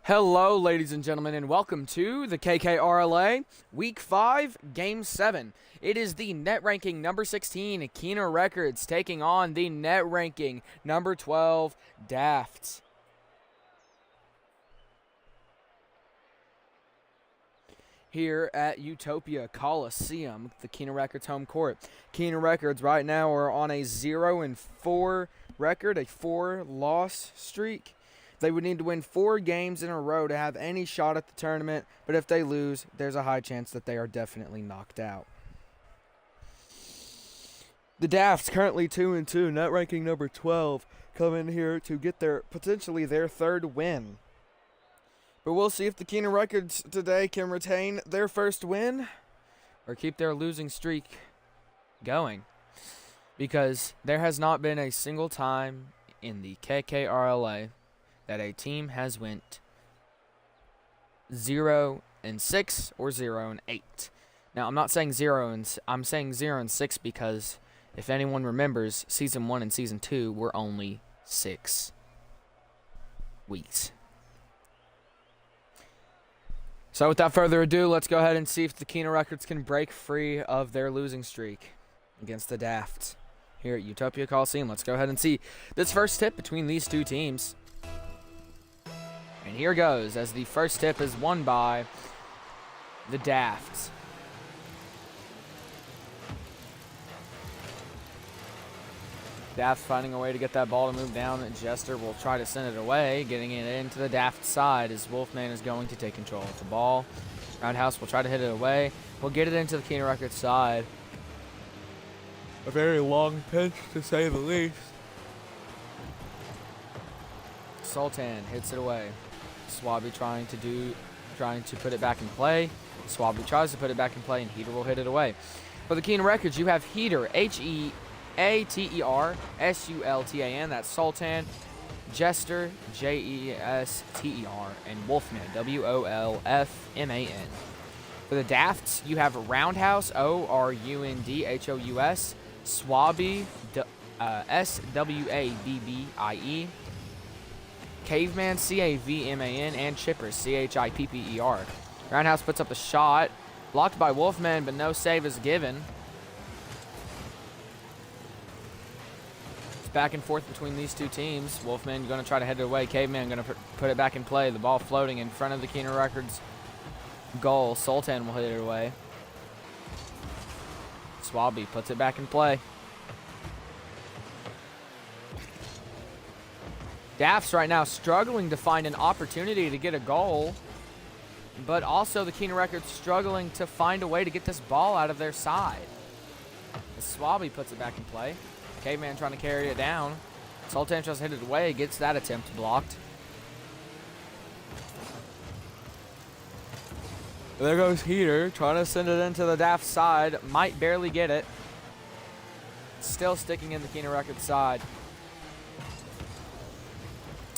Hello, ladies and gentlemen, and welcome to the KKRLA Week 5, Game 7. It is the net ranking number 16, Keener Records, taking on the net ranking number 12, Daft. Here at Utopia Coliseum, the Keener Records home court. Keener Records right now are on a 0-4 record, a 4-loss streak. They would need to win 4 games in a row to have any shot at the tournament, but if they lose, there's a high chance that they are definitely knocked out. The Dafts currently 2-2, net ranking number 12, come in here to get potentially their 3rd win. But we'll see if the Keener Records today can retain their first win or keep their losing streak going, because there has not been a single time in the KKRLA that a team has went 0-6 or 0-8. Now, I'm not saying I'm saying 0-6 because if anyone remembers, Season 1 and Season 2 were only 6 weeks. So without further ado, let's go ahead and see if the Keener Records can break free of their losing streak against the Daft here at Utopia Coliseum. Let's go ahead and see this first tip between these two teams. And here goes, as the first tip is won by the Dafts. Daft finding a way to get that ball to move down. Jester will try to send it away, getting it into the Daft side as Wolfman is going to take control of the ball. Roundhouse will try to hit it away. We'll get it into the Keener Records side. A very long pitch, to say the least. Sultan hits it away. Swabby trying to put it back in play. Swabby tries to put it back in play, and Heater will hit it away. For the Keener Records, you have Heater, H-E-A-T-E-R-S-U-L-T-A-N. That's Sultan. Jester, J-E-S-T-E-R. And Wolfman, W-O-L-F-M-A-N. For the Dafts, you have Roundhouse, O-R-U-N-D-H-O-U-S. Swabby, S-W-A-B-B-I-E. Caveman, C-A-V-M-A-N, and Chipper, C-H-I-P-P-E-R. Roundhouse puts up a shot, blocked by Wolfman, but no save is given. It's back and forth between these two teams. Wolfman going to try to head it away. Caveman going to put it back in play. The ball floating in front of the Keener Records goal. Sultan will hit it away. Swabby puts it back in play. Daft's right now struggling to find an opportunity to get a goal, but also the Keener Records struggling to find a way to get this ball out of their side. Swabby puts it back in play. Caveman trying to carry it down. Sultan tries to hit it away, gets that attempt blocked. There goes Heater, trying to send it into the Daft side. Might barely get it. Still sticking in the Keener Records side.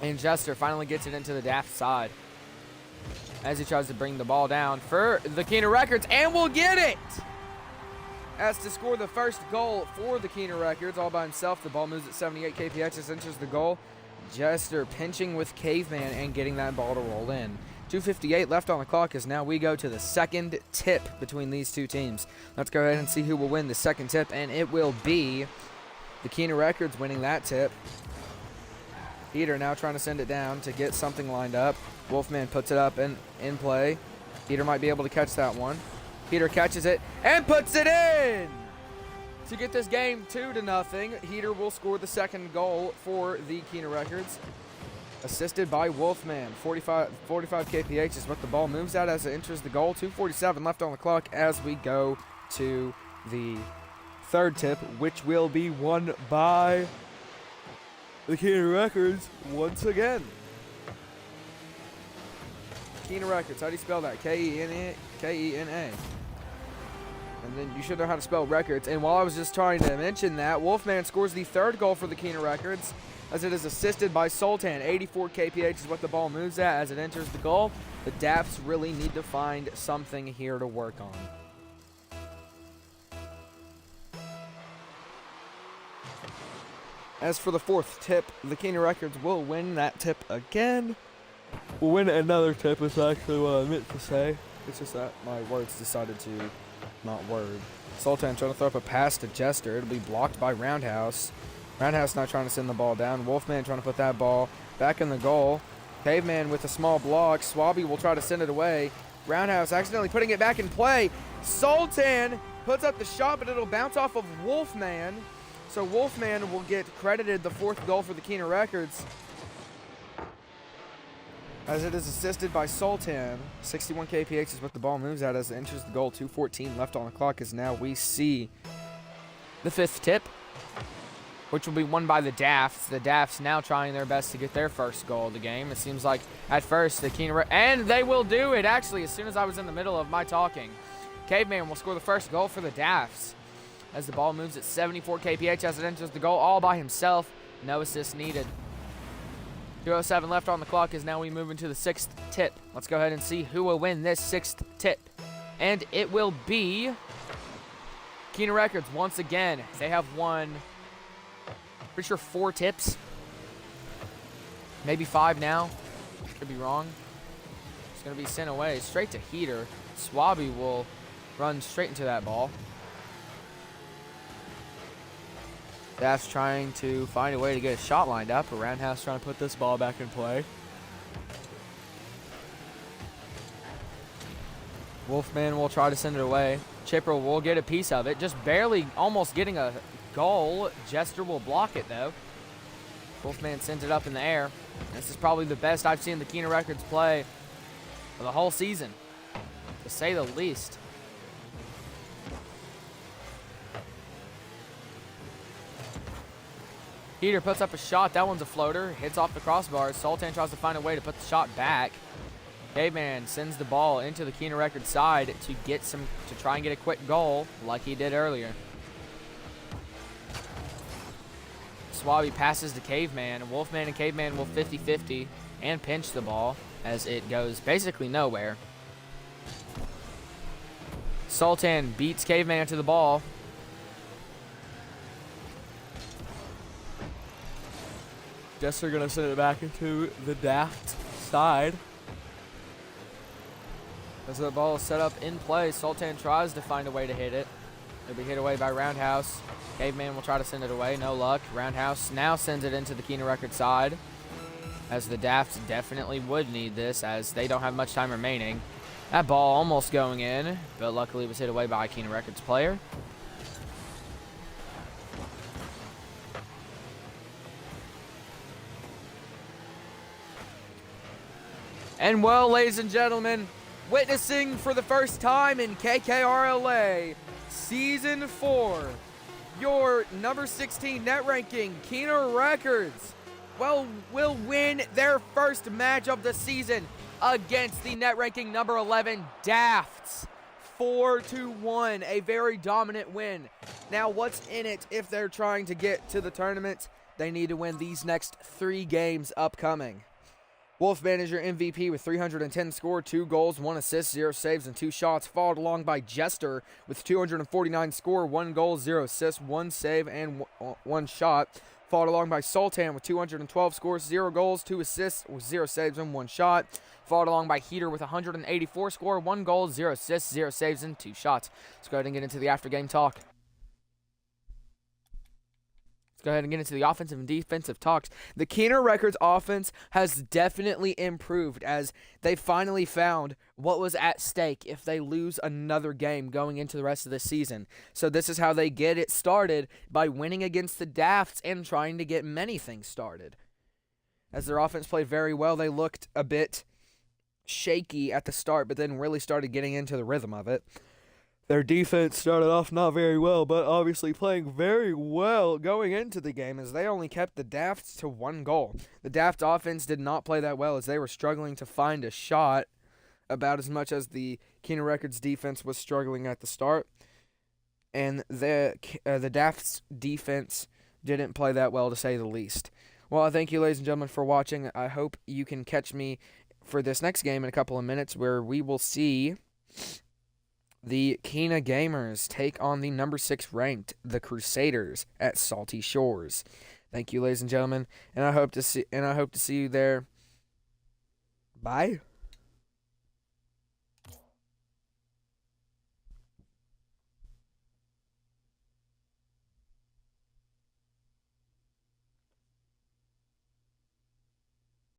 And Jester finally gets it into the Daft side as he tries to bring the ball down for the Keener Records, and will get it! As to score the first goal for the Keener Records all by himself. The ball moves at 78 kph as enters the goal. Jester pinching with Caveman and getting that ball to roll in. 2:58 left on the clock as now we go to the second tip between these two teams. Let's go ahead and see who will win the second tip, and it will be the Keener Records winning that tip. Heater now trying to send it down to get something lined up. Wolfman puts it up in play. Heater might be able to catch that one. Heater catches it and puts it in to get this game 2-0. Heater will score the second goal for the Keener Records, assisted by Wolfman. 45 kph is what the ball moves at as it enters the goal. 2:47 left on the clock as we go to the third tip, which will be won by the Keener Records once again. Keener Records, how do you spell that? K-E-N-A. And then you should know how to spell records. And while I was just trying to mention that, Wolfman scores the third goal for the Keener Records as it is assisted by Sultan. 84 kph is what the ball moves at as it enters the goal. The Dafts really need to find something here to work on. As for the fourth tip, the Keener Records will win that tip again. We'll win another tip is actually what I meant to say. It's just that my words decided to not word. Sultan trying to throw up a pass to Jester. It'll be blocked by Roundhouse. Roundhouse not trying to send the ball down. Wolfman trying to put that ball back in the goal. Caveman with a small block. Swabby will try to send it away. Roundhouse accidentally putting it back in play. Sultan puts up the shot, but it'll bounce off of Wolfman. So Wolfman will get credited the 4th goal for the Keener Records, as it is assisted by Sultan. 61 kph is what the ball moves at as it enters the goal. 2:14 left on the clock as now we see the 5th tip, which will be won by the Dafts. The Dafts now trying their best to get their first goal of the game. It seems like at first the Keener, and they will do it actually as soon as I was in the middle of my talking. Caveman will score the first goal for the Dafts as the ball moves at 74 kph as it enters the goal all by himself. No assist needed. 2:07 left on the clock as now we move into the 6th tip. Let's go ahead and see who will win this 6th tip. And it will be Keener Records once again. They have won, pretty sure 4 tips. Maybe 5 now. Could be wrong. It's going to be sent away straight to Heater. Swabby will run straight into that ball. Daft's trying to find a way to get a shot lined up. Roundhouse trying to put this ball back in play. Wolfman will try to send it away. Chipper will get a piece of it. Just barely almost getting a goal. Jester will block it, though. Wolfman sends it up in the air. This is probably the best I've seen the Keener Records play for the whole season, to say the least. Heater puts up a shot. That one's a floater. Hits off the crossbars. Sultan tries to find a way to put the shot back. Caveman sends the ball into the Keener Records side to try and get a quick goal like he did earlier. Swabby passes to Caveman. Wolfman and Caveman will 50-50 and pinch the ball as it goes basically nowhere. Sultan beats Caveman to the ball. Jester gonna send it back into the Daft side. As the ball is set up in play, Sultan tries to find a way to hit it. It'll be hit away by Roundhouse. Caveman will try to send it away, no luck. Roundhouse now sends it into the Keener Records side, as the Dafts definitely would need this as they don't have much time remaining. That ball almost going in, but luckily was hit away by a Keener Records player. And well, ladies and gentlemen, witnessing for the first time in KKRLA Season 4, your number 16 net ranking Keener Records will win their first match of the season against the net ranking number 11 Dafts. 4-1, a very dominant win. Now, what's in it if they're trying to get to the tournament? They need to win these next 3 games upcoming. Wolfman is your MVP with 310 score, 2 goals, 1 assist, 0 saves, and 2 shots, followed along by Jester with 249 score, 1 goal, 0 assists, 1 save, and 1 shot, followed along by Sultan with 212 scores, 0 goals, 2 assists, 0 saves, and 1 shot, followed along by Heater with 184 score, 1 goal, 0 assists, 0 saves, and 2 shots. Let's go ahead and get into the after-game talk. Go ahead and get into the offensive and defensive talks. The Keener Records offense has definitely improved as they finally found what was at stake if they lose another game going into the rest of the season. So this is how they get it started, by winning against the Dafts and trying to get many things started. As their offense played very well, they looked a bit shaky at the start, but then really started getting into the rhythm of it. Their defense started off not very well, but obviously playing very well going into the game as they only kept the Dafts to 1 goal. The Daft offense did not play that well as they were struggling to find a shot about as much as the Keener Records defense was struggling at the start. And the Daft's defense didn't play that well, to say the least. Well, I thank you, ladies and gentlemen, for watching. I hope you can catch me for this next game in a couple of minutes where we will see the Keener Gamers take on the number 6 ranked, the Crusaders, at Salty Shores. Thank you, ladies and gentlemen, and I hope to see you there. Bye.